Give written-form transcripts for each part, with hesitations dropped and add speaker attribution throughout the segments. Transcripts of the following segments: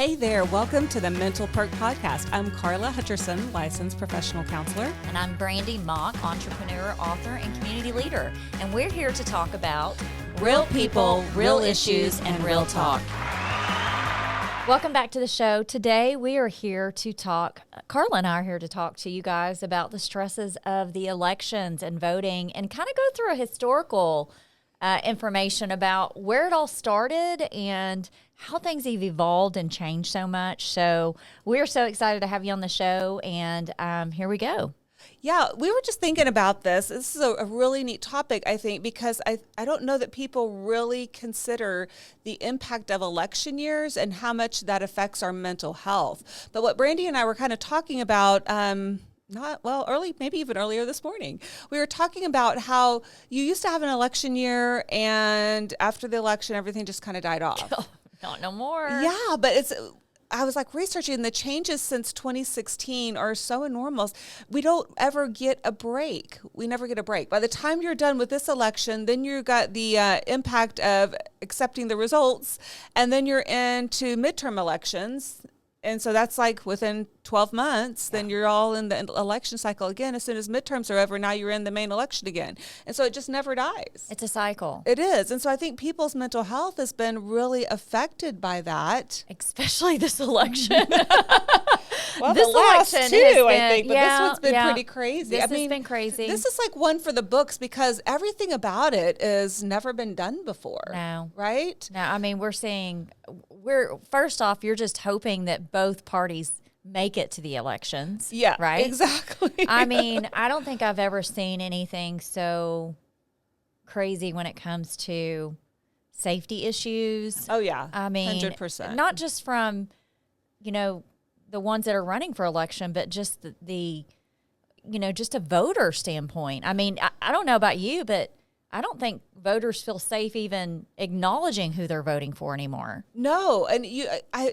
Speaker 1: Hey there, welcome to the Mental Perk Podcast. I'm Karla Hutcherson, licensed professional counselor.
Speaker 2: And I'm Brandi, entrepreneur, author, and community leader. And we're here to talk about
Speaker 1: real people, real issues, and real talk.
Speaker 2: Welcome back to the show. Today we are here to talk, Karla and I are here to talk to you guys about the stresses of the elections and voting and kind of go through a historical information about where it all started and how things have evolved and changed so much. So we're so excited to have you on the show, and here we go.
Speaker 1: Yeah, we were just thinking about this. This is a really neat topic, I think, because I don't know that people really consider the impact of election years and how much that affects our mental health. But what Brandi and I were kind of talking about, maybe even earlier this morning, we were talking about how you used to have an election year, and after the election, everything just kind of died off.
Speaker 2: Not no more.
Speaker 1: Yeah, but I was like researching the changes since 2016 are so enormous. We don't ever get a break. We never get a break. By the time you're done with this election, then you got the impact of accepting the results, and then you're into midterm elections. And so that's like within 12 months, then you're all in the election cycle again. As soon as midterms are over, now you're in the main election again. And so it just never dies.
Speaker 2: It's a cycle.
Speaker 1: It is. And so I think people's mental health has been really affected by that.
Speaker 2: Especially this election.
Speaker 1: Well,
Speaker 2: this
Speaker 1: the last
Speaker 2: election
Speaker 1: two, I think, but this one's been pretty crazy.
Speaker 2: This has been crazy.
Speaker 1: This is like one for the books because everything about it has never been done before.
Speaker 2: No.
Speaker 1: Right?
Speaker 2: No, I mean, first off, you're just hoping that both parties make it to the elections.
Speaker 1: Yeah,
Speaker 2: right?
Speaker 1: Exactly.
Speaker 2: I mean, I don't think I've ever seen anything so crazy when it comes to safety issues.
Speaker 1: Oh, yeah.
Speaker 2: I mean,
Speaker 1: 100%.
Speaker 2: Not just from, the ones that are running for election, but just just a voter standpoint. I mean, I don't know about you, but I don't think voters feel safe even acknowledging who they're voting for anymore.
Speaker 1: No, and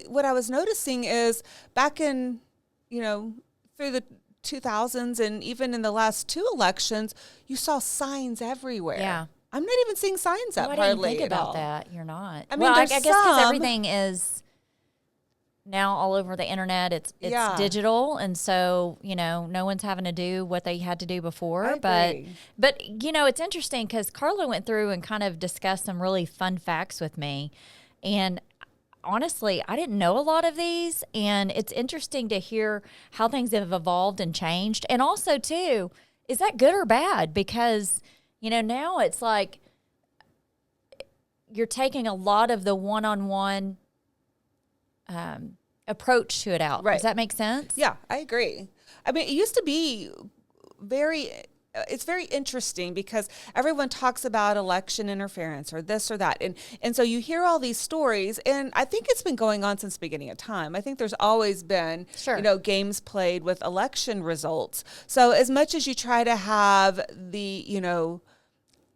Speaker 1: what I was noticing is back in, through the 2000s and even in the last two elections, you saw signs everywhere.
Speaker 2: Yeah.
Speaker 1: I'm not even seeing signs up hardly.
Speaker 2: I didn't think about that. You're not.
Speaker 1: I mean,
Speaker 2: I guess because everything is now all over the internet. It's digital, and so no one's having to do what they had to do before. But it's interesting because Karla went through and kind of discussed some really fun facts with me, and honestly, I didn't know a lot of these, and it's interesting to hear how things have evolved and changed, and also too, is that good or bad? Because now it's like you're taking a lot of the one-on-one approach to it out.
Speaker 1: Right.
Speaker 2: Does that make sense?
Speaker 1: Yeah, I agree. I mean, it used to be it's very interesting because everyone talks about election interference or this or that. And so you hear all these stories, and I think it's been going on since the beginning of time. I think there's always been, games played with election results. So as much as you try to have the,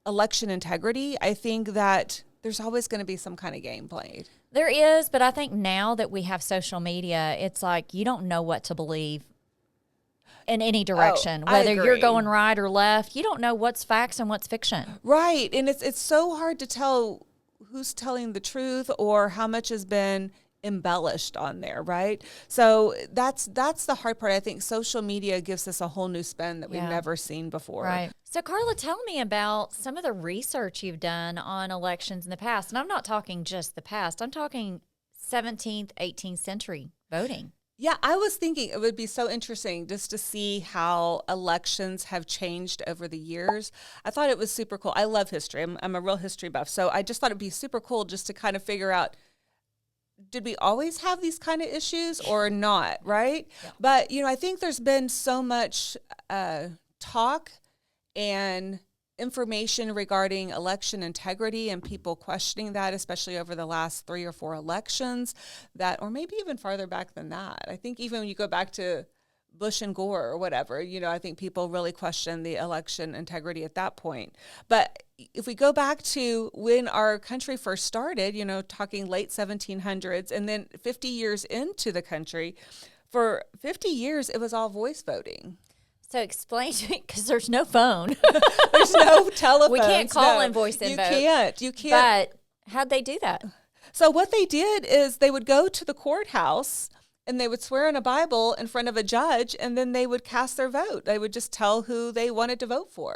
Speaker 1: election integrity, I think that there's always going to be some kind of game played.
Speaker 2: There is, but I think now that we have social media, it's like you don't know what to believe in any direction. Whether you're going right or left, you don't know what's facts and what's fiction.
Speaker 1: Right, and it's so hard to tell who's telling the truth or how much has been embellished on there, right? So that's the hard part. I think social media gives us a whole new spin that we've never seen before.
Speaker 2: Right. So Karla, tell me about some of the research you've done on elections in the past. And I'm not talking just the past. I'm talking 17th, 18th century voting.
Speaker 1: Yeah, I was thinking it would be so interesting just to see how elections have changed over the years. I thought it was super cool. I love history. I'm a real history buff. So I just thought it'd be super cool just to kind of figure out, did we always have these kind of issues or not, right? Yeah. But, I think there's been so much talk and information regarding election integrity and people questioning that, especially over the last 3 or 4 elections, or maybe even farther back than that. I think even when you go back to Bush and Gore or whatever, I think people really question the election integrity at that point. But if we go back to when our country first started, talking late 1700s, and then 50 years into the country, for 50 years, it was all voice voting.
Speaker 2: So explain to me, because there's no phone.
Speaker 1: There's no telephone.
Speaker 2: We can't call and voice and vote.
Speaker 1: You can't.
Speaker 2: But how'd they do that?
Speaker 1: So what they did is they would go to the courthouse and they would swear in a Bible in front of a judge, and then they would cast their vote. They would just tell who they wanted to vote for.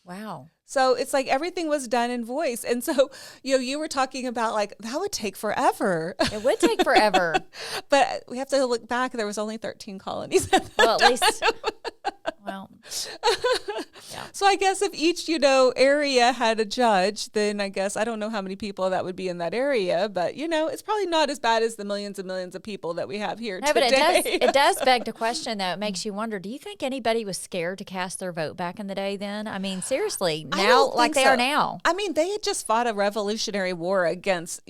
Speaker 2: Wow.
Speaker 1: So it's like everything was done in voice. And so, you were talking about like, that would take forever.
Speaker 2: It would take forever.
Speaker 1: But we have to look back. There was only 13 colonies.
Speaker 2: Well, at least, well, yeah.
Speaker 1: So I guess if each, area had a judge, then I guess I don't know how many people that would be in that area, but it's probably not as bad as the millions and millions of people that we have here today.
Speaker 2: But it does beg the question, though. It makes you wonder, do you think anybody was scared to cast their vote back in the day then? I mean, seriously, now, like they are now.
Speaker 1: I mean, they had just fought a Revolutionary War against,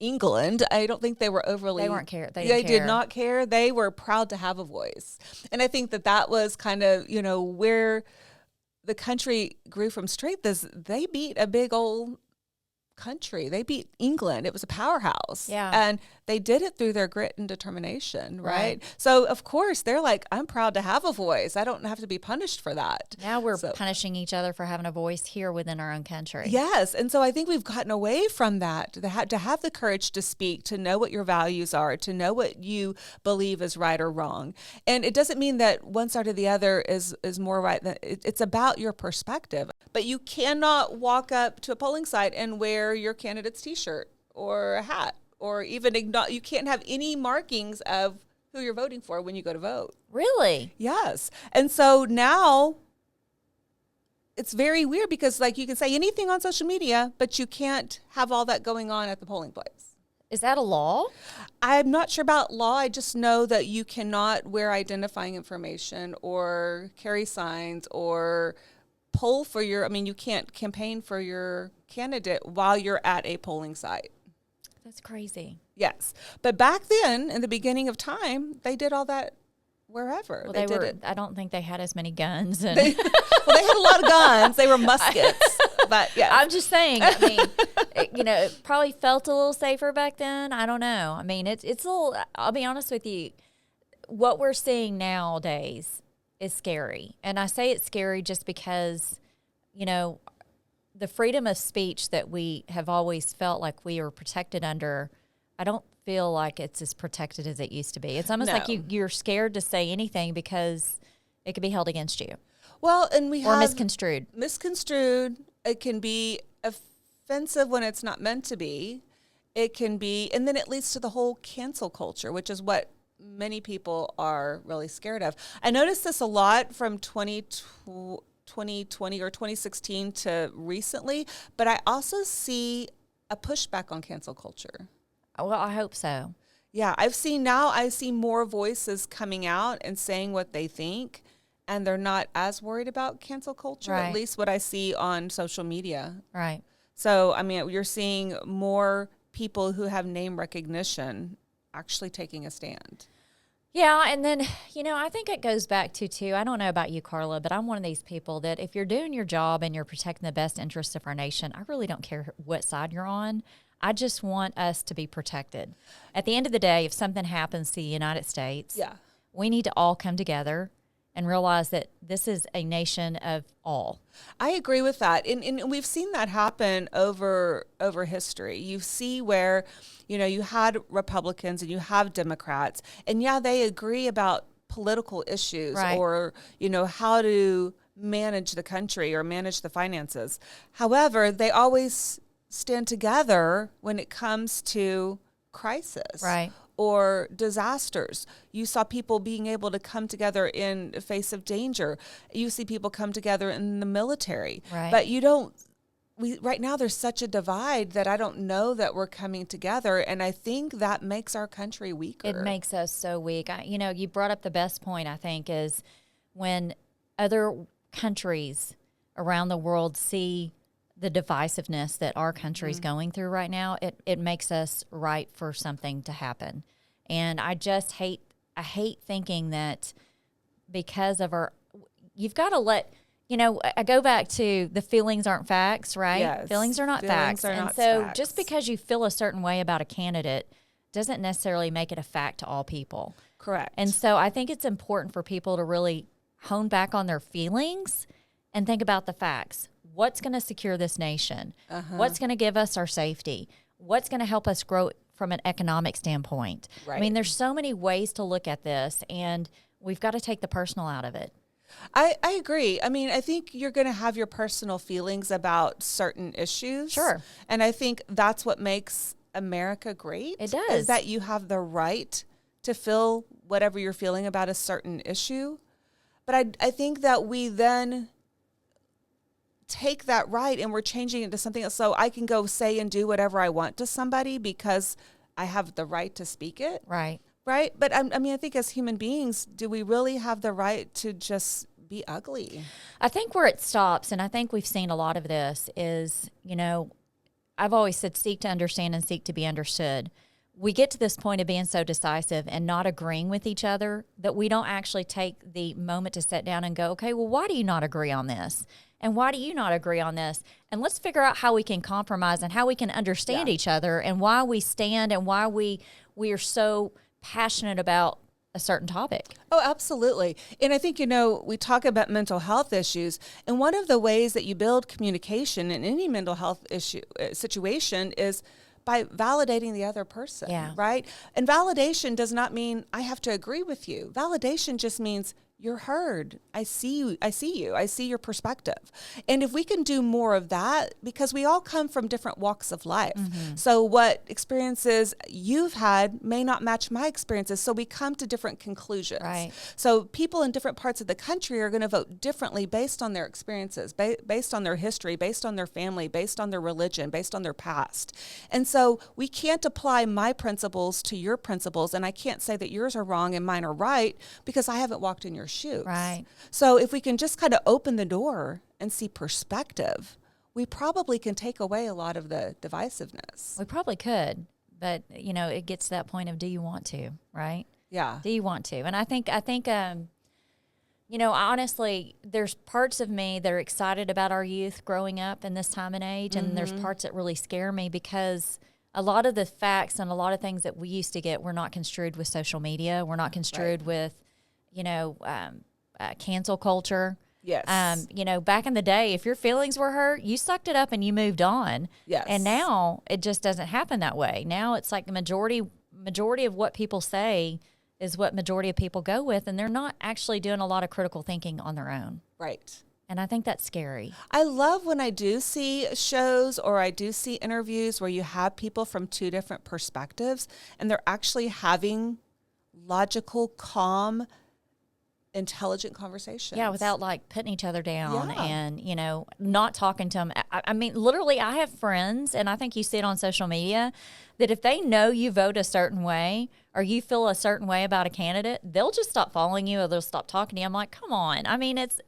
Speaker 1: England. I don't think they were overly.
Speaker 2: They weren't care.
Speaker 1: They did not care. They were proud to have a voice, and I think that was kind of where the country grew from strength. Is they beat a big old country. They beat England. It was a powerhouse.
Speaker 2: Yeah.
Speaker 1: And they did it through their grit and determination, right? So, of course, they're like, I'm proud to have a voice. I don't have to be punished for that.
Speaker 2: Now we're punishing each other for having a voice here within our own country.
Speaker 1: Yes. And so I think we've gotten away from that, to have the courage to speak, to know what your values are, to know what you believe is right or wrong. And it doesn't mean that one side or the other is more right. It's about your perspective. But you cannot walk up to a polling site and wear your candidate's T-shirt or a hat, or even you can't have any markings of who you're voting for when you go to vote.
Speaker 2: Really?
Speaker 1: Yes. And so now it's very weird because like you can say anything on social media, but you can't have all that going on at the polling place.
Speaker 2: Is that a law?
Speaker 1: I'm not sure about law. I just know that you cannot wear identifying information or carry signs or poll for you can't campaign for your candidate while you're at a polling site.
Speaker 2: That's crazy.
Speaker 1: Yes. But back then, in the beginning of time, they did all that wherever.
Speaker 2: Well, they did it. I don't think they had as many guns. And
Speaker 1: they had a lot of guns. They were muskets. But yeah.
Speaker 2: I'm just saying, I mean, it probably felt a little safer back then. I don't know. I mean, it's a little, I'll be honest with you, what we're seeing nowadays is scary. And I say it's scary just because, the freedom of speech that we have always felt like we were protected under, I don't feel like it's as protected as it used to be. It's almost like you're scared to say anything because it could be held against you.
Speaker 1: Well, and
Speaker 2: or misconstrued.
Speaker 1: Misconstrued. It can be offensive when it's not meant to be. It can be, and then it leads to the whole cancel culture, which is what many people are really scared of. I noticed this a lot from 2020 or 2016 to recently, but I also see a pushback on cancel culture.
Speaker 2: Well, I hope so.
Speaker 1: Yeah, I see more voices coming out and saying what they think, and they're not as worried about cancel culture, at least what I see on social media.
Speaker 2: Right.
Speaker 1: So, you're seeing more people who have name recognition actually taking a stand.
Speaker 2: Yeah, and then, I think it goes back to, too, I don't know about you, Karla, but I'm one of these people that if you're doing your job and you're protecting the best interests of our nation, I really don't care what side you're on. I just want us to be protected. At the end of the day, if something happens to the United States, we need to all come together and realize that this is a nation of all.
Speaker 1: I agree with that. And we've seen that happen over history. You see where, you had Republicans and you have Democrats, and they agree about political issues or, how to manage the country or manage the finances. However, they always stand together when it comes to crisis.
Speaker 2: Right.
Speaker 1: Or disasters. You saw people being able to come together in the face of danger. You see people come together in the military.
Speaker 2: Right.
Speaker 1: But right now there's such a divide that I don't know that we're coming together. And I think that makes our country weaker.
Speaker 2: It makes us so weak. You brought up the best point, I think, is when other countries around the world see the divisiveness that our country's going through right now, it makes us ripe for something to happen. And I just hate thinking that because of you've got to let, I go back to the feelings aren't facts, right?
Speaker 1: Yes.
Speaker 2: Feelings are not facts.
Speaker 1: And
Speaker 2: so
Speaker 1: facts.
Speaker 2: Just because you feel a certain way about a candidate doesn't necessarily make it a fact to all people.
Speaker 1: Correct.
Speaker 2: And so I think it's important for people to really hone back on their feelings and think about the facts. What's going to secure this nation? What's going to give us our safety? what's going to help us grow from an economic standpoint.
Speaker 1: Right.
Speaker 2: I mean, there's so many ways to look at this, and we've got to take the personal out of it.
Speaker 1: I agree. I mean, I think you're going to have your personal feelings about certain issues.
Speaker 2: Sure.
Speaker 1: And I think that's what makes America great.
Speaker 2: It does.
Speaker 1: Is that you have the right to feel whatever you're feeling about a certain issue. But I think that we then take that right and we're changing it to something else. So I can go say and do whatever I want to somebody because I have the right to speak it.
Speaker 2: Right.
Speaker 1: Right. But I mean, I think as human beings, do we really have the right to just be ugly?
Speaker 2: I think where it stops, and I think we've seen a lot of this, is, you know, I've always said seek to understand and seek to be understood. We get to this point of being so decisive and not agreeing with each other that we don't actually take the moment to sit down and go, okay, well, why do you not agree on this? And why do you not agree on this? And let's figure out how we can compromise and how we can understand each other and why we stand and why we are so passionate about a certain topic.
Speaker 1: Oh, absolutely. And I think, you know, we talk about mental health issues, and one of the ways that you build communication in any mental health situation is by validating the other person, right? And validation does not mean I have to agree with you. Validation just means you're heard. I see you. I see your perspective. And if we can do more of that, because we all come from different walks of life. Mm-hmm. So what experiences you've had may not match my experiences. So we come to different conclusions.
Speaker 2: Right.
Speaker 1: So people in different parts of the country are going to vote differently based on their experiences, based on their history, based on their family, based on their religion, based on their past. And so we can't apply my principles to your principles. And I can't say that yours are wrong and mine are right because I haven't walked in your shoes.
Speaker 2: Right.
Speaker 1: So if we can just kind of open the door and see perspective, we probably can take away a lot of the divisiveness.
Speaker 2: We probably could, but you know, it gets to that point of, do you want to, right?
Speaker 1: Yeah.
Speaker 2: Do you want to? And I think, you know, honestly, there's parts of me that are excited about our youth growing up in this time and age. And there's parts that really scare me because a lot of the facts and a lot of things that we used to get were not construed with social media. We're not construed with, you know, cancel culture.
Speaker 1: Yes.
Speaker 2: You know, back in the day, if your feelings were hurt, you sucked it up and you moved on.
Speaker 1: Yes.
Speaker 2: And now it just doesn't happen that way. Now it's like the majority of what people say is what majority of people go with, and they're not actually doing a lot of critical thinking on their own.
Speaker 1: Right.
Speaker 2: And I think that's scary.
Speaker 1: I love when I do see shows or I do see interviews where you have people from two different perspectives and they're actually having logical, calm, intelligent conversations.
Speaker 2: Yeah, without like putting each other down and, you know, not talking to them. I mean, literally, I have friends, and I think you see it on social media, that if they know you vote a certain way or you feel a certain way about a candidate, they'll just stop following you or they'll stop talking to you. I'm like, come on. I mean, it's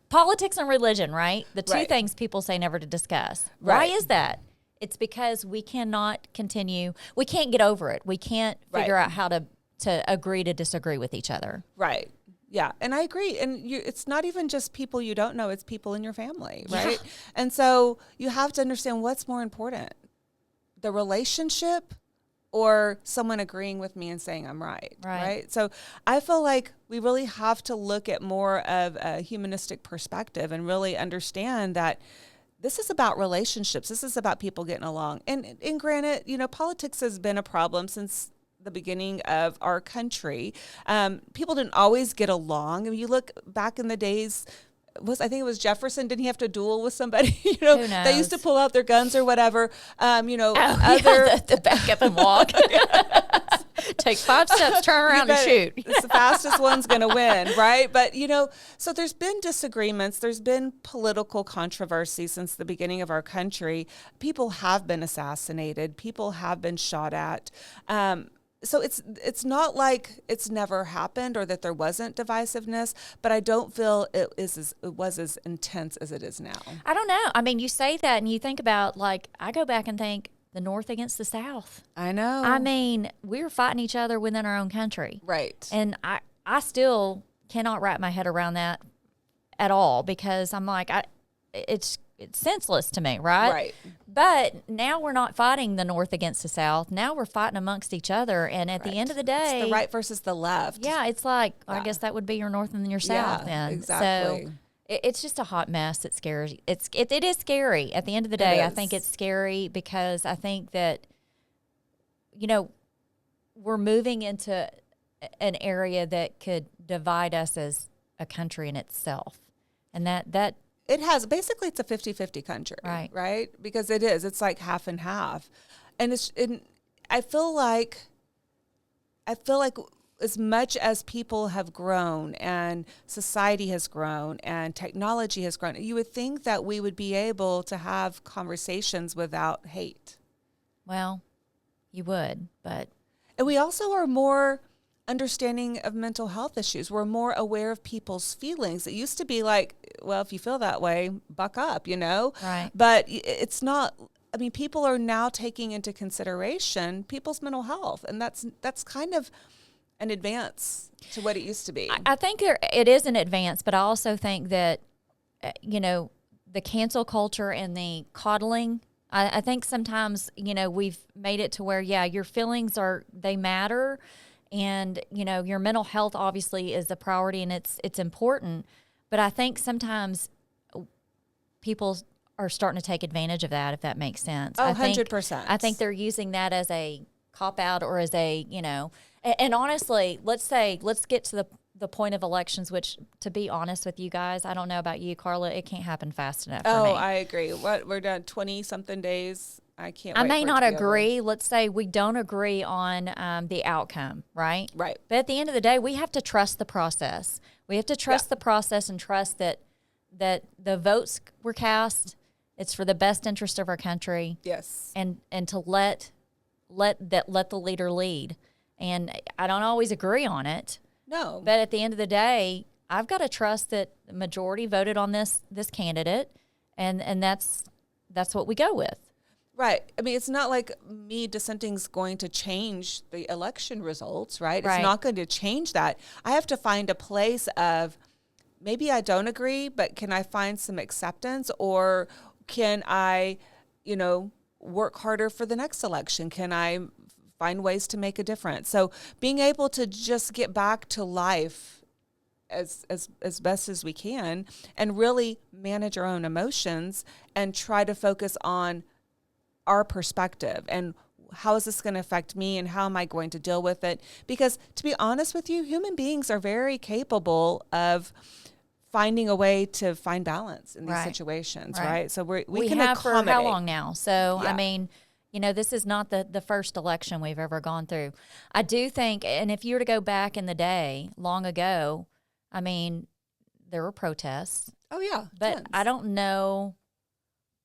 Speaker 2: politics and religion, right? The two things people say never to discuss. Why is that? It's because we cannot continue. We can't get over it. We can't figure out how to agree to disagree with each other. Right.
Speaker 1: Yeah. And I agree. And it's not even just people you don't know, it's people in your family, right? Yeah. And so you have to understand what's more important, the relationship or someone agreeing with me and saying I'm right? So I feel like we really have to look at more of a humanistic perspective and really understand that this is about relationships. This is about people getting along. And granted, you know, politics has been a problem since the beginning of our country. People didn't always get along. I mean, you look back in the days, I think it was Jefferson, didn't he have to duel with somebody? You know, they used to pull out their guns or whatever. You know,
Speaker 2: the back up and walk. Take 5 steps, turn around and shoot.
Speaker 1: It's the fastest one's going to win, right? But, you know, so there's been disagreements. There's been political controversy since the beginning of our country. People have been assassinated. People have been shot at. So it's not like it's never happened or that there wasn't divisiveness, but I don't feel it was as intense as it is now.
Speaker 2: I don't know. I mean, you say that and you think about, like, I go back and think the North against the South.
Speaker 1: I know.
Speaker 2: I mean, we were fighting each other within our own country.
Speaker 1: Right.
Speaker 2: And I still cannot wrap my head around that at all because I'm like, it's senseless to me, right?
Speaker 1: Right.
Speaker 2: But now we're not fighting the North against the South. Now we're fighting amongst each other. And at the end of the day,
Speaker 1: it's the right versus the left.
Speaker 2: Yeah, it's like, I guess that would be your North and your South then.
Speaker 1: Exactly.
Speaker 2: So it's just a hot mess. It scares. It is scary. At the end of the day, I think it's scary because I think that, we're moving into an area that could divide us as a country in itself. And that
Speaker 1: it has, basically it's a 50-50 country, right? Because it's like half and half. And I feel like as much as people have grown and society has grown and technology has grown, you would think that we would be able to have conversations without hate.
Speaker 2: Well, you would, but...
Speaker 1: And we also are more understanding of mental health issues. We're more aware of people's feelings. It used to be like, well, if you feel that way, buck up,
Speaker 2: Right.
Speaker 1: But it's not... I mean, people are now taking into consideration people's mental health, and that's kind of an advance to what it used to be.
Speaker 2: I think it is an advance, but I also think that, the cancel culture and the coddling, I think sometimes, we've made it to where, your feelings they matter, and, your mental health obviously is a priority and it's important, but I think sometimes people are starting to take advantage of that, if that makes sense.
Speaker 1: Oh, 100%.
Speaker 2: I think they're using that as a cop-out or as a, and honestly, let's get to the point of elections, which, to be honest with you guys, I don't know about you, Karla, it can't happen fast enough for me.
Speaker 1: Oh, I agree. We're done 20-something days. I can't wait
Speaker 2: I may
Speaker 1: for
Speaker 2: not
Speaker 1: it to be
Speaker 2: agree.
Speaker 1: over.
Speaker 2: Let's say we don't agree on the outcome, right?
Speaker 1: Right.
Speaker 2: But at the end of the day, we have to trust the process. We have to trust the process and trust that the votes were cast. It's for the best interest of our country.
Speaker 1: Yes.
Speaker 2: And to let the leader lead. And I don't always agree on it.
Speaker 1: No.
Speaker 2: But at the end of the day, I've got to trust that the majority voted on this candidate, and that's what we go with.
Speaker 1: Right. I mean, it's not like me dissenting is going to change the election results, right?
Speaker 2: Right.
Speaker 1: It's not going to change that. I have to find a place of, maybe I don't agree, but can I find some acceptance, or can I, work harder for the next election? Can I find ways to make a difference? So being able to just get back to life as best as we can and really manage our own emotions and try to focus on our perspective and how is this going to affect me and how am I going to deal with it? Because to be honest with you, human beings are very capable of finding a way to find balance in these situations, right? So we can
Speaker 2: have
Speaker 1: accommodate.
Speaker 2: for how long now? So,
Speaker 1: Yeah.
Speaker 2: I mean, this is not the first election we've ever gone through. I do think, and if you were to go back in the day, long ago, I mean, there were protests.
Speaker 1: Oh, yeah.
Speaker 2: But
Speaker 1: tons.
Speaker 2: I don't know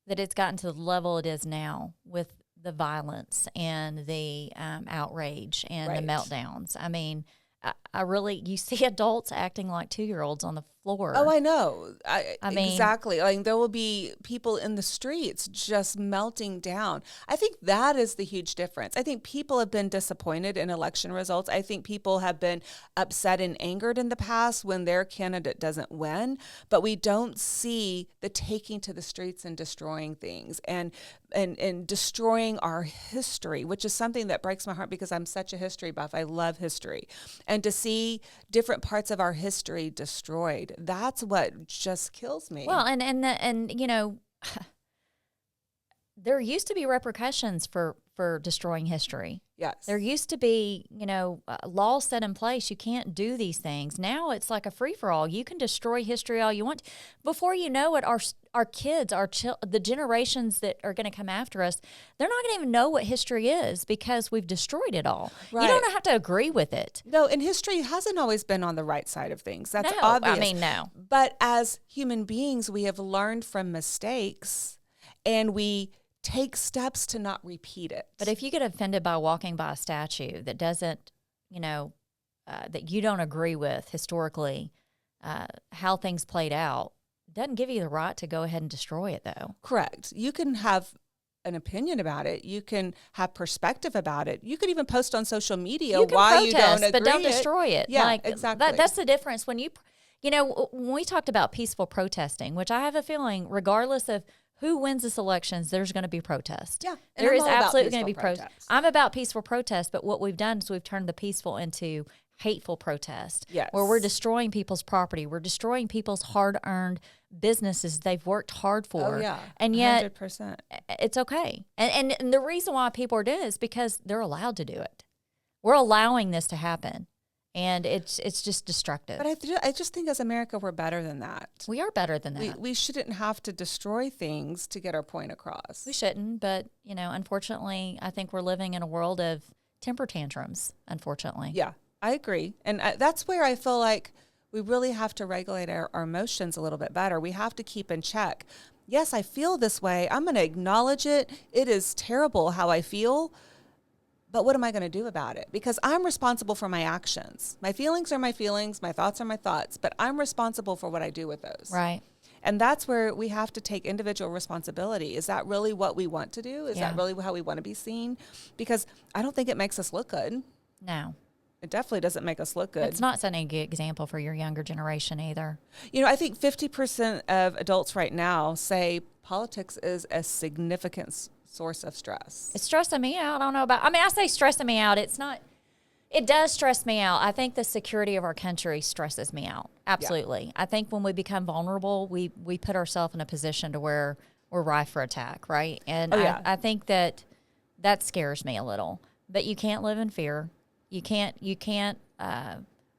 Speaker 2: that it's gotten to the level it is now with the violence and the outrage and the meltdowns. I mean, I really, you see adults acting like 2-year-olds on the floor.
Speaker 1: Oh, I know. I
Speaker 2: mean,
Speaker 1: exactly. Like there will be people in the streets just melting down. I think that is the huge difference. I think people have been disappointed in election results. I think people have been upset and angered in the past when their candidate doesn't win, but we don't see the taking to the streets and destroying things and destroying our history, which is something that breaks my heart because I'm such a history buff. I love history. And to see different parts of our history destroyed, that's what just kills me.
Speaker 2: Well, and there used to be repercussions for destroying history.
Speaker 1: Yes.
Speaker 2: There used to be, laws set in place. You can't do these things. Now it's like a free-for-all. You can destroy history all you want. Before you know it, our kids, the generations that are going to come after us, they're not going to even know what history is because we've destroyed it all. Right. You don't have to agree with it.
Speaker 1: No, and history hasn't always been on the right side of things. That's obvious.
Speaker 2: I mean, no.
Speaker 1: But as human beings, we have learned from mistakes and we take steps to not repeat it.
Speaker 2: But if you get offended by walking by a statue that doesn't, that you don't agree with historically, how things played out, doesn't give you the right to go ahead and destroy it, though.
Speaker 1: Correct. You can have an opinion about it. You can have perspective about it. You could even post on social media why you don't agree,
Speaker 2: but don't destroy it.
Speaker 1: Yeah, exactly.
Speaker 2: That's the difference. When when we talked about peaceful protesting, which I have a feeling, regardless of who wins this elections, there's going to be protest.
Speaker 1: Yeah,
Speaker 2: there is absolutely going to be protest. I'm about peaceful protest, but what we've done is we've turned the peaceful into hateful protest,
Speaker 1: yes,
Speaker 2: where we're destroying people's property, we're destroying people's hard-earned businesses they've worked hard for.
Speaker 1: Oh, yeah.
Speaker 2: And yet
Speaker 1: 100%.
Speaker 2: It's okay. And the reason why people are doing it is because they're allowed to do it. We're allowing this to happen. And it's just destructive.
Speaker 1: But I just think as America, we're better than that.
Speaker 2: We are better than that.
Speaker 1: We shouldn't have to destroy things to get our point across.
Speaker 2: We shouldn't, but, unfortunately, I think we're living in a world of temper tantrums, unfortunately.
Speaker 1: Yeah, I agree. And that's where I feel like we really have to regulate our emotions a little bit better. We have to keep in check. Yes, I feel this way. I'm going to acknowledge it. It is terrible how I feel. But what am I going to do about it? Because I'm responsible for my actions. My feelings are my feelings. My thoughts are my thoughts. But I'm responsible for what I do with those.
Speaker 2: Right.
Speaker 1: And that's where we have to take individual responsibility. Is that really what we want to do? Is that really how we want to be seen? Because I don't think it makes us look good.
Speaker 2: No.
Speaker 1: It definitely doesn't make us look good.
Speaker 2: It's not setting a good example for your younger generation either.
Speaker 1: I think 50% of adults right now say politics is a significant source of stress.
Speaker 2: It's stressing me out. I don't know about, I say stressing me out. It's not, it does stress me out. I think the security of our country stresses me out. Absolutely. Yeah. I think when we become vulnerable, we put ourselves in a position to where we're rife for attack, right? And I think that scares me a little. But you can't live in fear. You can't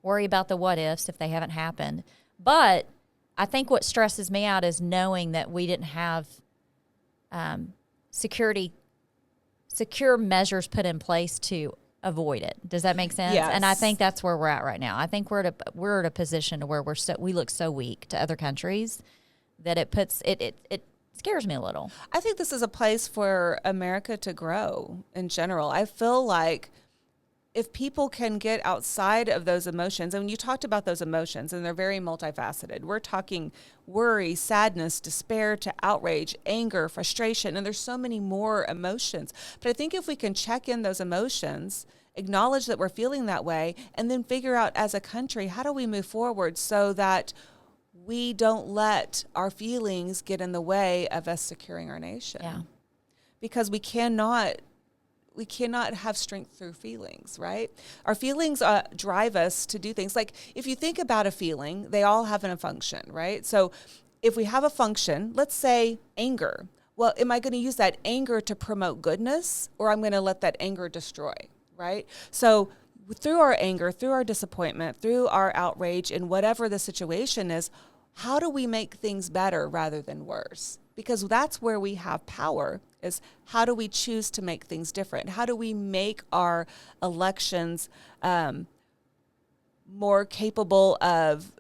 Speaker 2: worry about the what ifs if they haven't happened. But I think what stresses me out is knowing that we didn't have secure measures put in place to avoid it. Does that make sense?
Speaker 1: Yes.
Speaker 2: And I think that's where we're at right now. I think we're at a position to where we look so weak to other countries that it scares me a little.
Speaker 1: I think this is a place for America to grow in general. I feel like if people can get outside of those emotions, and you talked about those emotions, and they're very multifaceted. We're talking worry, sadness, despair to outrage, anger, frustration, and there's so many more emotions. But I think if we can check in those emotions, acknowledge that we're feeling that way, and then figure out as a country, how do we move forward so that we don't let our feelings get in the way of us securing our nation.
Speaker 2: Yeah.
Speaker 1: Because we cannot have strength through feelings, right? Our feelings drive us to do things. Like if you think about a feeling, they all have a function, right? So if we have a function, let's say anger. Well, am I going to use that anger to promote goodness, or I'm going to let that anger destroy, right? So through our anger, through our disappointment, through our outrage, and whatever the situation is, how do we make things better rather than worse? Because that's where we have power, is how do we choose to make things different? How do we make our elections more capable of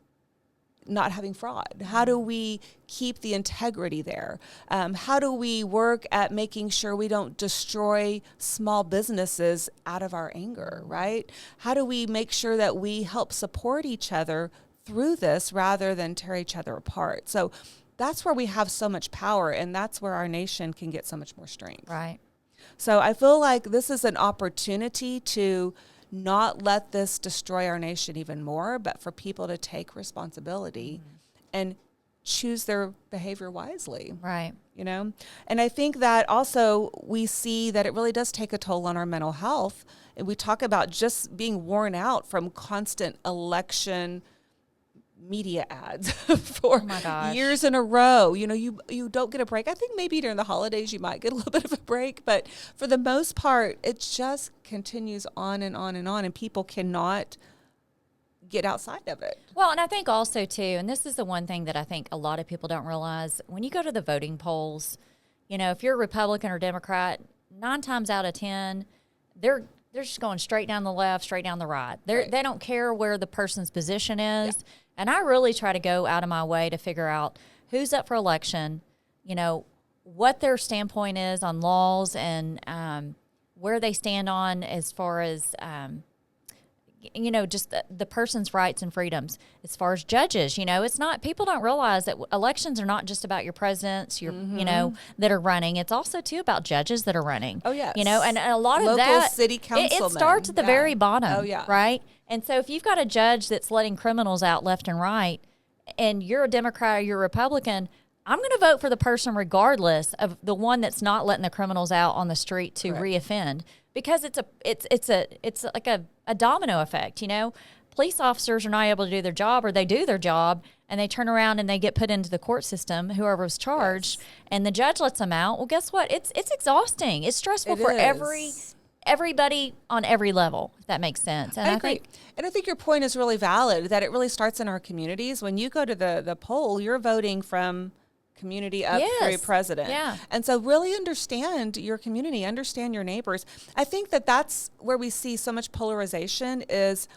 Speaker 1: not having fraud? How do we keep the integrity there? How do we work at making sure we don't destroy small businesses out of our anger, right? How do we make sure that we help support each other through this rather than tear each other apart? So that's where we have so much power, and that's where our nation can get so much more strength.
Speaker 2: Right.
Speaker 1: So I feel like this is an opportunity to not let this destroy our nation even more, but for people to take responsibility and choose their behavior wisely.
Speaker 2: Right.
Speaker 1: And I think that also we see that it really does take a toll on our mental health. And we talk about just being worn out from constant election media ads for years in a row. You don't get a break. I think maybe during the holidays you might get a little bit of a break, but for the most part, it just continues on and on and on, and people cannot get outside of it.
Speaker 2: Well, and I think also too, and this is the one thing that I think a lot of people don't realize, when you go to the voting polls, if you're a Republican or Democrat, 9 times out of 10, they're just going straight down the left, straight down the right. They don't care where the person's position is. Yeah. And I really try to go out of my way to figure out who's up for election, what their standpoint is on laws, and where they stand on as far as, just the person's rights and freedoms. As far as judges, it's not, people don't realize that elections are not just about your presidents, that are running. It's also too about judges that are running.
Speaker 1: Oh, yes.
Speaker 2: And a lot of
Speaker 1: local
Speaker 2: that,
Speaker 1: city councilmen.
Speaker 2: It starts at the very bottom.
Speaker 1: Oh, yeah.
Speaker 2: Right? And so if you've got a judge that's letting criminals out left and right, and you're a Democrat or you're a Republican, I'm going to vote for the person regardless of the one that's not letting the criminals out on the street to reoffend, because it's like a domino effect, you know. Police officers are not able to do their job, or they do their job and they turn around and they get put into the court system, whoever was charged, and the judge lets them out. Well, guess what? It's exhausting. It's stressful for everybody on every level, if that makes sense. And
Speaker 1: I agree. And I think your point is really valid, that it really starts in our communities. When you go to the poll, you're voting from community up through president.
Speaker 2: Yeah.
Speaker 1: And so really understand your community, understand your neighbors. I think that's where we see so much polarization is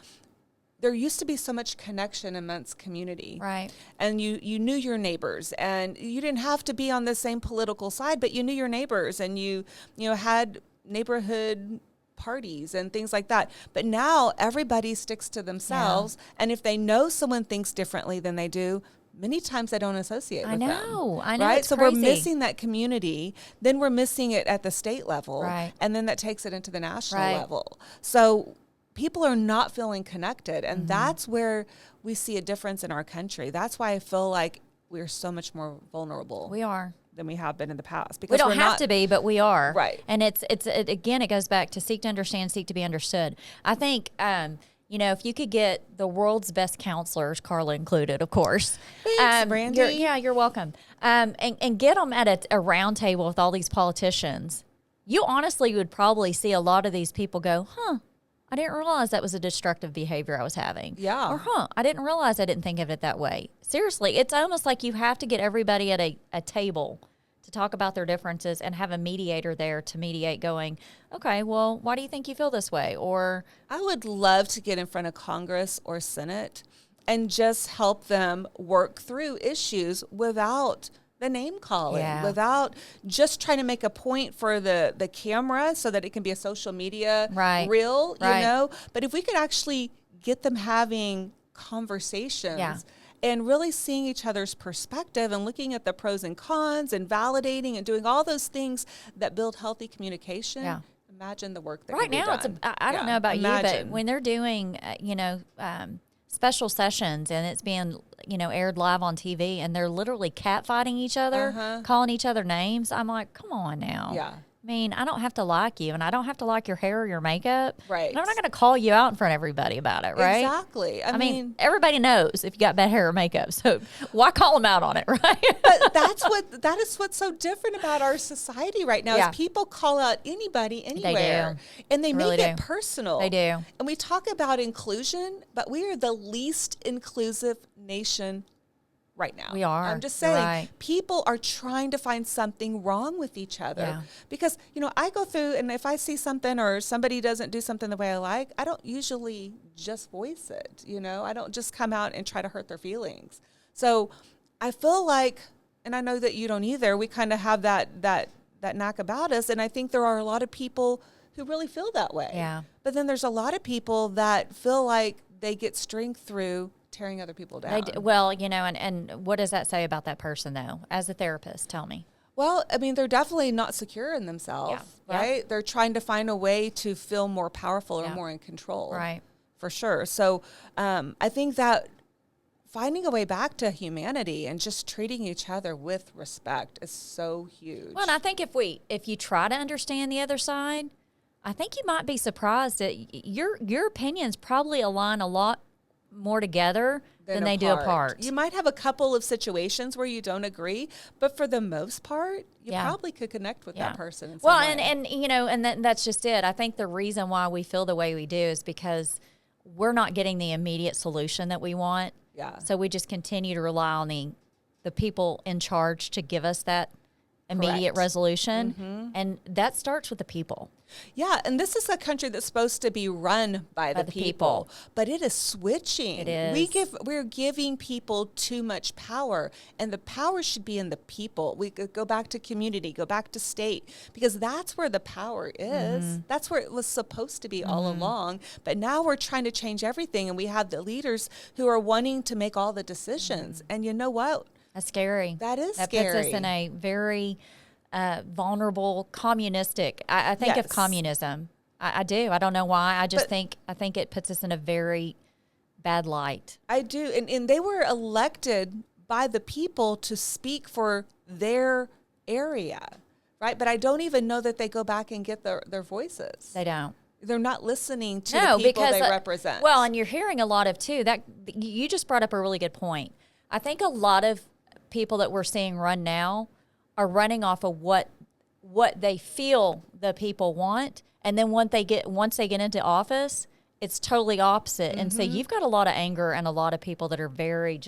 Speaker 1: there used to be so much connection amongst community.
Speaker 2: Right.
Speaker 1: And you knew your neighbors, and you didn't have to be on the same political side, but you knew your neighbors, and you had neighborhood parties and things like that. But now everybody sticks to themselves. Yeah. And if they know someone thinks differently than they do, many times they don't associate with them.
Speaker 2: I know.
Speaker 1: Right?
Speaker 2: It's
Speaker 1: so
Speaker 2: crazy.
Speaker 1: We're missing that community. Then we're missing it at the state level.
Speaker 2: Right.
Speaker 1: And then that takes it into the national level. So people are not feeling connected. And that's where we see a difference in our country. That's why I feel like we're so much more vulnerable.
Speaker 2: We are.
Speaker 1: Than we have been in the past. Because
Speaker 2: we don't have to be, but we are.
Speaker 1: Right.
Speaker 2: And it again, it goes back to seek to understand, seek to be understood. I think, if you could get the world's best counselors, Karla included, of course.
Speaker 1: Thanks, Brandi.
Speaker 2: You're welcome. And get them at a round table with all these politicians. You honestly would probably see a lot of these people go, I didn't realize that was a destructive behavior I was having.
Speaker 1: Yeah.
Speaker 2: Or, I didn't realize I didn't think of it that way. Seriously, it's almost like you have to get everybody at a table to talk about their differences and have a mediator there to mediate going, okay, well, why do you think you feel this way? Or
Speaker 1: I would love to get in front of Congress or Senate and just help them work through issues without the name calling, without just trying to make a point for the camera so that it can be a social media reel, you know? But if we could actually get them having conversations and really seeing each other's perspective and looking at the pros and cons and validating and doing all those things that build healthy communication, imagine the work that
Speaker 2: right now
Speaker 1: done.
Speaker 2: I don't know about you, but when they're doing, special sessions and it's being, aired live on TV and they're literally catfighting each other, calling each other names. I'm like, come on now.
Speaker 1: Yeah.
Speaker 2: I mean, I don't have to like you and I don't have to like your hair or your makeup.
Speaker 1: Right.
Speaker 2: And I'm not going to call you out in front of everybody about it, right?
Speaker 1: Exactly.
Speaker 2: I mean, everybody knows if you got bad hair or makeup. So why call them out on it, right?
Speaker 1: But that is what's so different about our society right now is people call out anybody anywhere.
Speaker 2: They do.
Speaker 1: And they
Speaker 2: really
Speaker 1: make it personal.
Speaker 2: They do.
Speaker 1: And we talk about inclusion, but we are the least inclusive nation right now.
Speaker 2: We are.
Speaker 1: I'm just saying, people are trying to find something wrong with each other.
Speaker 2: Yeah.
Speaker 1: Because, I go through, and if I see something or somebody doesn't do something the way I like, I don't usually just voice it, I don't just come out and try to hurt their feelings. So I feel like, and I know that you don't either, we kind of have that knack about us, and I think there are a lot of people who really feel that way.
Speaker 2: Yeah.
Speaker 1: But then there's a lot of people that feel like they get strength through tearing other people down.
Speaker 2: Well, and what does that say about that person, though, as a therapist? Tell me.
Speaker 1: Well, I mean, they're definitely not secure in themselves, right? Yeah. They're trying to find a way to feel more powerful or more in control.
Speaker 2: Right.
Speaker 1: For sure. So I think that finding a way back to humanity and just treating each other with respect is so huge.
Speaker 2: Well, and I think if you try to understand the other side, I think you might be surprised that your opinions probably align a lot more together than they do apart.
Speaker 1: You might have a couple of situations where you don't agree, but for the most part, you probably could connect with that person in some way.
Speaker 2: And that's just it. I think the reason why we feel the way we do is because we're not getting the immediate solution that we want.
Speaker 1: Yeah.
Speaker 2: So we just continue to rely on the people in charge to give us that immediate resolution. Mm-hmm. And that starts with the people.
Speaker 1: Yeah, and this is a country that's supposed to be run by the people, but it is switching.
Speaker 2: It is.
Speaker 1: We're giving people too much power, and the power should be in the people. We could go back to community, go back to state, because that's where the power is. Mm-hmm. That's where it was supposed to be all along. But now we're trying to change everything, and we have the leaders who are wanting to make all the decisions. And you know what?
Speaker 2: That's scary.
Speaker 1: That is
Speaker 2: scary. That puts us in a very vulnerable, communistic. I think of communism. I do. I don't know why. I think it puts us in a very bad light.
Speaker 1: I do. And they were elected by the people to speak for their area, Right? But I don't even know that they go back and get their voices.
Speaker 2: They don't.
Speaker 1: They're not listening to the people they represent.
Speaker 2: Well, and you're hearing a lot of, too, that you just brought up a really good point. I think a lot of people that we're seeing run now are running off of what they feel the people want. And then once they get into office, it's totally opposite. And so you've got a lot of anger and a lot of people that are very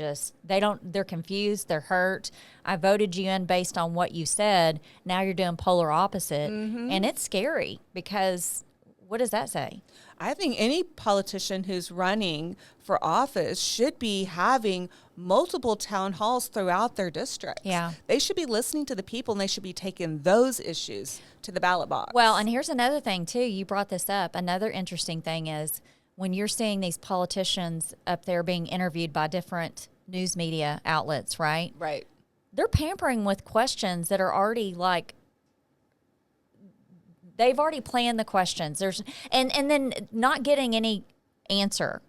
Speaker 2: they're confused, they're hurt. I voted you in based on what you said. Now you're doing polar opposite. And it's scary because what does that say?
Speaker 1: I think any politician who's running for office should be having multiple town halls throughout their districts.
Speaker 2: Yeah.
Speaker 1: They should be listening to the people, and they should be taking those issues to the ballot box.
Speaker 2: Well, and here's another thing, too. You brought this up. Another interesting thing is when you're seeing these politicians up there being interviewed by different news media outlets, right?
Speaker 1: Right.
Speaker 2: They're pampering with questions that are already like, they've already planned the questions. And then not getting any answer.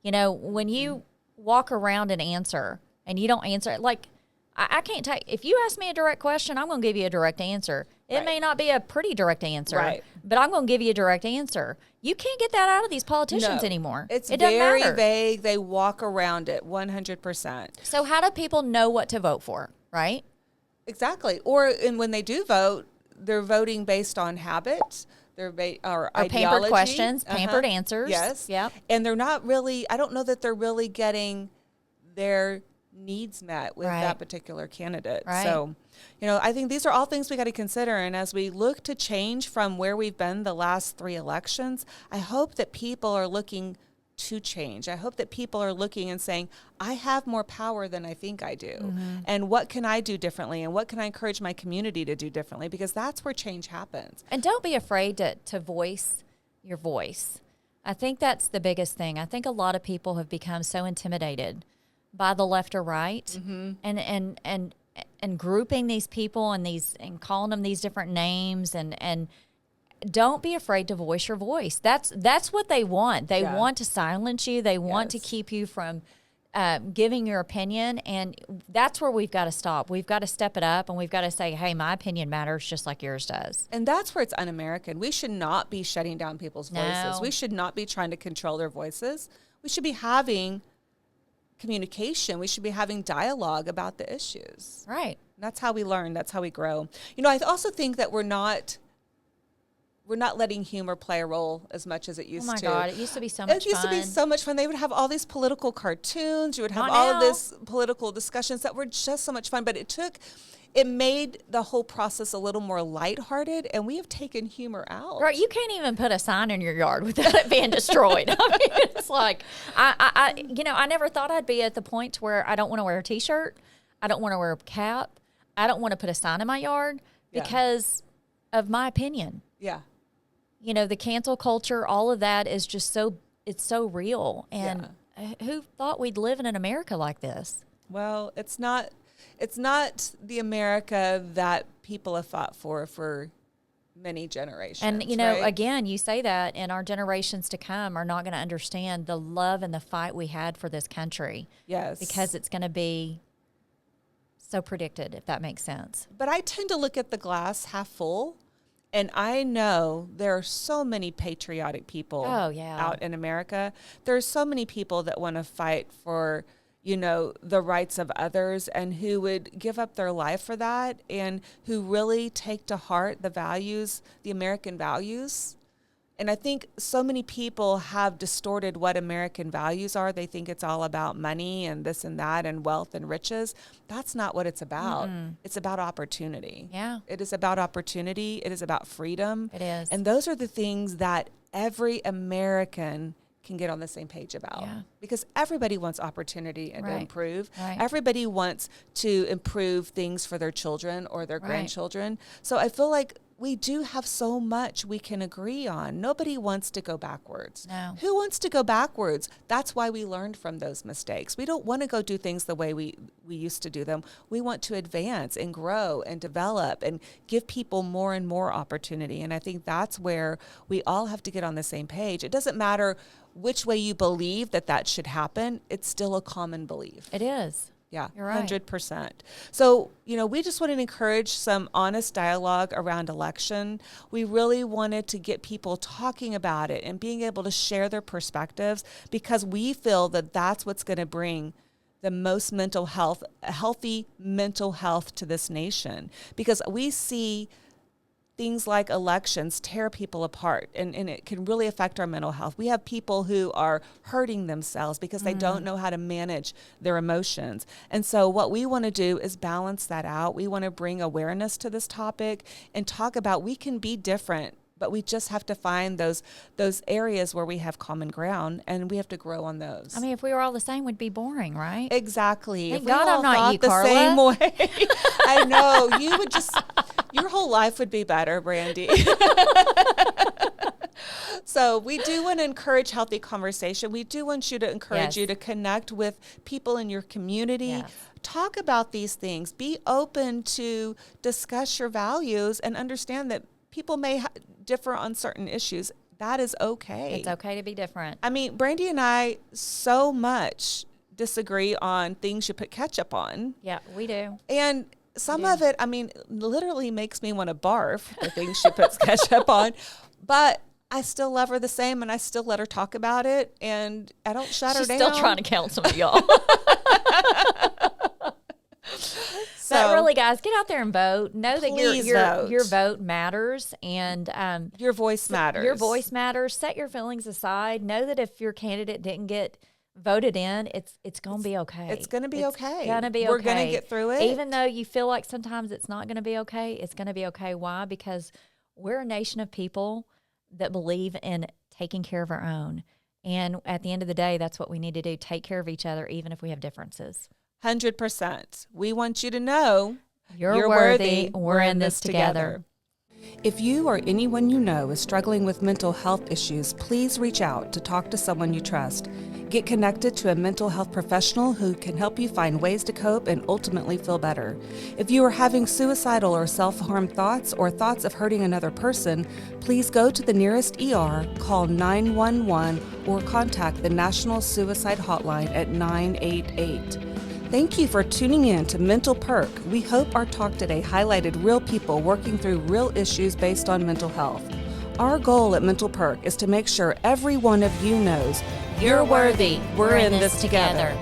Speaker 2: You know, when you walk around and answer and you don't answer, like, I can't take, if you ask me a direct question, I'm going to give you a direct answer. It may not be a pretty direct answer, but I'm going to give you a direct answer. You can't get that out of these politicians anymore.
Speaker 1: It doesn't very matter. Vague. They walk around it 100%.
Speaker 2: So how do people know what to vote for, right?
Speaker 1: Exactly. And when they do vote, they're voting based on habits. Or ideology.
Speaker 2: Pampered questions, pampered answers.
Speaker 1: Yes.
Speaker 2: Yep.
Speaker 1: And they're not really, I don't know that they're really getting their needs met with that particular candidate.
Speaker 2: Right.
Speaker 1: So, I think these are all things we got to consider. And as we look to change from where we've been the last 3 elections, I hope that people are looking to change. I hope that people are looking and saying, I have more power than I think I do. And what can I do differently? And what can I encourage my community to do differently? Because that's where change happens.
Speaker 2: And don't be afraid to voice your voice. I think that's the biggest thing. I think a lot of people have become so intimidated by the left or right and grouping these people and calling them these different names and don't be afraid to voice your voice. That's what they want. They want to silence you. They want to keep you from giving your opinion. And that's where we've got to stop. We've got to step it up and we've got to say, hey, my opinion matters just like yours does.
Speaker 1: And that's where it's un-American. We should not be shutting down people's voices.
Speaker 2: No.
Speaker 1: We should not be trying to control their voices. We should be having communication. We should be having dialogue about the issues.
Speaker 2: Right.
Speaker 1: That's how we learn. That's how we grow. I also think that we're not letting humor play a role as much as it used to.
Speaker 2: Oh, my God. It used to be so much fun.
Speaker 1: It used to be so much fun. They would have all these political cartoons. You would have all of this political discussions that were just so much fun. But it made the whole process a little more lighthearted, and we have taken humor out.
Speaker 2: Right. You can't even put a sign in your yard without it being destroyed. I mean, it's like, I never thought I'd be at the point where I don't want to wear a T-shirt. I don't want to wear a cap. I don't want to put a sign in my yard because of my opinion.
Speaker 1: Yeah.
Speaker 2: The cancel culture, all of that is just it's so real. And who thought we'd live in an America like this?
Speaker 1: Well, it's not the America that people have fought for many generations.
Speaker 2: And, again, you say that, and our generations to come are not going to understand the love and the fight we had for this country.
Speaker 1: Yes.
Speaker 2: Because it's going to be so predicted, if that makes sense.
Speaker 1: But I tend to look at the glass half full. And I know there are so many patriotic people out in America. There are so many people that want to fight for, the rights of others and who would give up their life for that and who really take to heart the values, the American values. And I think so many people have distorted what American values are. They think it's all about money and this and that and wealth and riches. That's not what it's about. It's about opportunity.
Speaker 2: Yeah.
Speaker 1: It is about opportunity. It is about freedom.
Speaker 2: It is.
Speaker 1: And those are the things that every American can get on the same page about.
Speaker 2: Yeah.
Speaker 1: Because everybody wants opportunity and to improve.
Speaker 2: Right.
Speaker 1: Everybody wants to improve things for their children or their grandchildren. So I feel like we do have so much we can agree on. Nobody wants to go backwards.
Speaker 2: No.
Speaker 1: Who wants to go backwards? That's why we learned from those mistakes. We don't want to go do things the way we used to do them. We want to advance and grow and develop and give people more and more opportunity. And I think that's where we all have to get on the same page. It doesn't matter which way you believe that should happen. It's still a common belief.
Speaker 2: It is.
Speaker 1: Yeah,
Speaker 2: you're right.
Speaker 1: 100%. So, we just wanted to encourage some honest dialogue around election. We really wanted to get people talking about it and being able to share their perspectives, because we feel that that's what's going to bring the most healthy mental health to this nation, because we see things like elections tear people apart, and it can really affect our mental health. We have people who are hurting themselves because they don't know how to manage their emotions. And so what we want to do is balance that out. We want to bring awareness to this topic and talk about we can be different, but we just have to find those areas where we have common ground, and we have to grow on those.
Speaker 2: I mean, if we were all the same, we'd be boring, right?
Speaker 1: Exactly.
Speaker 2: Thank
Speaker 1: if
Speaker 2: God
Speaker 1: we all
Speaker 2: I'm not you,
Speaker 1: the
Speaker 2: Karla.
Speaker 1: same way, I know you would just. Your whole life would be better, Brandi. So we do want to encourage healthy conversation. We do want you to encourage you to connect with people in your community. Yes. Talk about these things. Be open to discuss your values and understand that people may differ on certain issues. That is okay.
Speaker 2: It's okay to be different.
Speaker 1: I mean, Brandi and I so much disagree on things you put ketchup on.
Speaker 2: Yeah, we do.
Speaker 1: And some of it, I mean, literally makes me want to barf, the things she puts ketchup on. But I still love her the same, and I still let her talk about it, and I don't shut her down.
Speaker 2: She's still trying to counsel me, y'all. But really, guys, get out there and vote. Know that your vote matters, and
Speaker 1: your voice matters.
Speaker 2: Your voice matters. Set your feelings aside. Know that if your candidate didn't get voted in, it's going to be okay.
Speaker 1: It's going to be okay.
Speaker 2: Going to be okay.
Speaker 1: We're going to get through it.
Speaker 2: Even though you feel like sometimes it's not going to be okay, it's going to be okay. Why? Because we're a nation of people that believe in taking care of our own. And at the end of the day, that's what we need to do. Take care of each other, even if we have differences.
Speaker 1: 100%. We want you to know
Speaker 2: you're worthy. We're in this together.
Speaker 1: If you or anyone you know is struggling with mental health issues, please reach out to talk to someone you trust. Get connected to a mental health professional who can help you find ways to cope and ultimately feel better. If you are having suicidal or self-harm thoughts or thoughts of hurting another person, please go to the nearest ER, call 911, or contact the National Suicide Hotline at 988. Thank you for tuning in to Mental Perk. We hope our talk today highlighted real people working through real issues based on mental health. Our goal at Mental Perk is to make sure every one of you knows you're worthy. We're in this together.